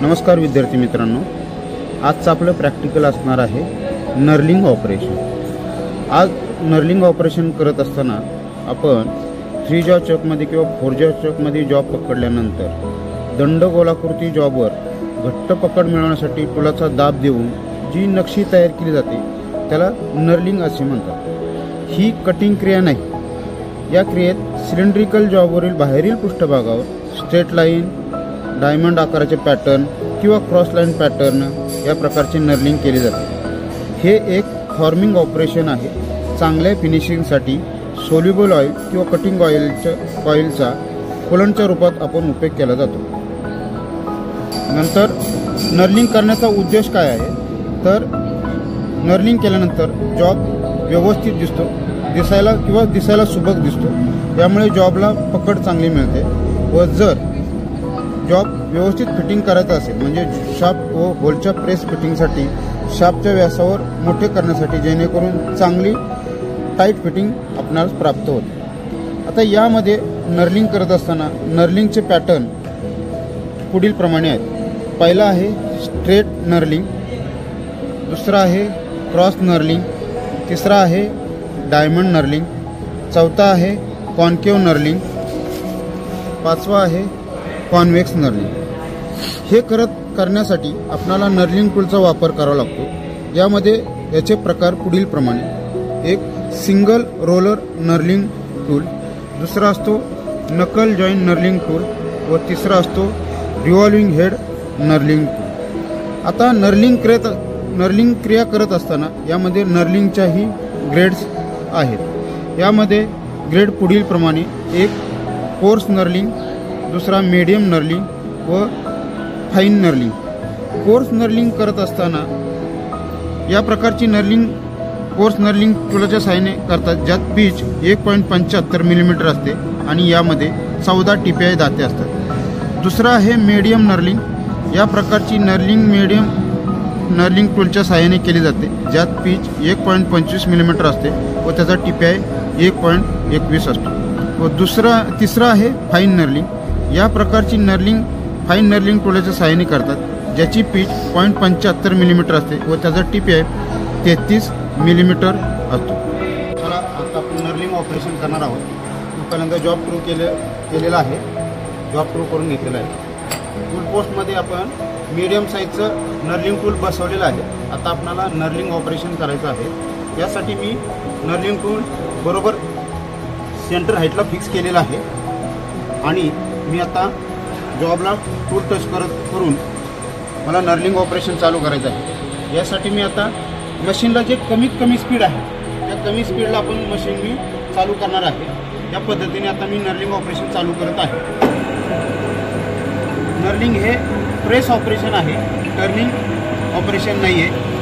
नमस्कार विद्यार्थी मित्रांनो, आजचं आपलं प्रॅक्टिकल असणार आहे नर्लिंग ऑपरेशन। आज नर्लिंग ऑपरेशन करत असताना आपण 3 जॉ चॉकमध्ये किंवा 4 जॉ चॉकमध्ये जॉब पकडल्यानंतर दंडगोलाकृती जॉबवर घट्ट पकड मिळवण्यासाठी टुलाचा दाब देऊन जी नक्षी तयार केली जाते त्याला नर्लिंग असे म्हणतात। ही कटिंग क्रिया नाही। या क्रियेत सिलेंड्रिकल जॉबवरील बाहेरील पृष्ठभागावर स्ट्रेट लाईन, डायमंड आकाराचे पॅटर्न किंवा क्रॉस लाईन पॅटर्न या प्रकारचे नर्लिंग केले जाते। हे एक फॉर्मिंग ऑपरेशन आहे। चांगल्या फिनिशिंगसाठी सोल्युबल ऑइल किंवा कटिंग ऑइलचा कोलंटच्या रूपात आपण उपयोग केला जातो। नंतर नर्लिंग करण्याचा उद्देश काय आहे तर नर्लिंग केल्यानंतर जॉब व्यवस्थित दिसायला सुबक दिसतो। यामुळे जॉबला पकड चांगली मिळते व जर जॉब व्यवस्थित फिटिंग करायचं असेल म्हणजे शाफ्ट व होलच्या प्रेस फिटिंगसाठी शाफ्टच्या व्यासावर मोठे करण्यासाठी जेणेकरून चांगली टाईट फिटिंग आपणास प्राप्त होते। आता यामध्ये नर्लिंग करत असताना नर्लिंगचे पॅटर्न पुढील प्रमाणे आहेत। पहिला आहे स्ट्रेट नर्लिंग, दुसरा आहे क्रॉस नर्लिंग, तिसरा आहे डायमंड नर्लिंग, चौथा आहे कॉन्केव नर्लिंग, पाचवा आहे कॉन्वेक्स नर्लिंग। हे करण्यासाठी आपल्याला नर्लिंग टूलचा वापर करावा लागतो। यामध्ये याचे प्रकार पुढील प्रमाणे: एक सिंगल रोलर नर्लिंग टूल, दुसरा असतो नकल जॉईंट नर्लिंग टूल व तिसरा असतो रिव्हॉल्विंग हेड नर्लिंग टूल। आता नर्लिंग क्रिया करत असताना यामध्ये नर्लिंगच्याही ग्रेड्स आहेत। यामध्ये ग्रेड पुढील प्रमाणे: एक कोर्स नर्लिंग, दुसरा मीडियम नर्लिंग व फाईन नर्लिंग। कोर्स नर्लिंग करत असताना या प्रकारची नर्लिंग कोर्स नर्लिंग टूलच्या सहाय्याने करतात, ज्यात पिच 1.75 मिलीमीटर असते आणि यामध्ये 14 टिप्या दाते असतात। दुसरा आहे मीडियम नर्लिंग। या प्रकारची नर्लिंग नर्लिंग टूलच्या सहाय्याने केली जाते, ज्यात पिच 1.25 मिलीमीटर असते व त्याचा टिप्या 1.21 असतो। व तिसरा आहे फाईन नर्लिंग। या प्रकारची फाईन नर्लिंग टूलच्या सहाय्याने करतात, ज्याची पिच 0.75 मिलीमीटर असते व त्याचा टिप्या 33 मिलीमीटर असतो। चला आता आपण नर्लिंग ऑपरेशन करणार आहोत। पहिल्यांदा जॉब प्रूव्ह केलेला आहे, जॉब प्रूव्ह करून घेतलेला आहे। टूल पोस्टमध्ये आपण मीडियम साईजचं नर्लिंग टूल बसवलेलं आहे। आता आपल्याला नर्लिंग ऑपरेशन करायचं आहे। यासाठी मी नर्लिंग टूल बरोबर सेंटर हाईटला फिक्स केलेला आहे आणि मी आता जॉबला टूल टच करून मला नर्लिंग ऑपरेशन चालू करायचं आहे। यासाठी मी आता मशीनला जे कमी स्पीड आहे त्या कमी स्पीडला आपण मशीन मी चालू करणार आहे। या पद्धतीने आता मी नर्लिंग ऑपरेशन चालू करत आहे। नर्लिंग हे प्रेस ऑपरेशन आहे, टर्निंग ऑपरेशन नाही आहे।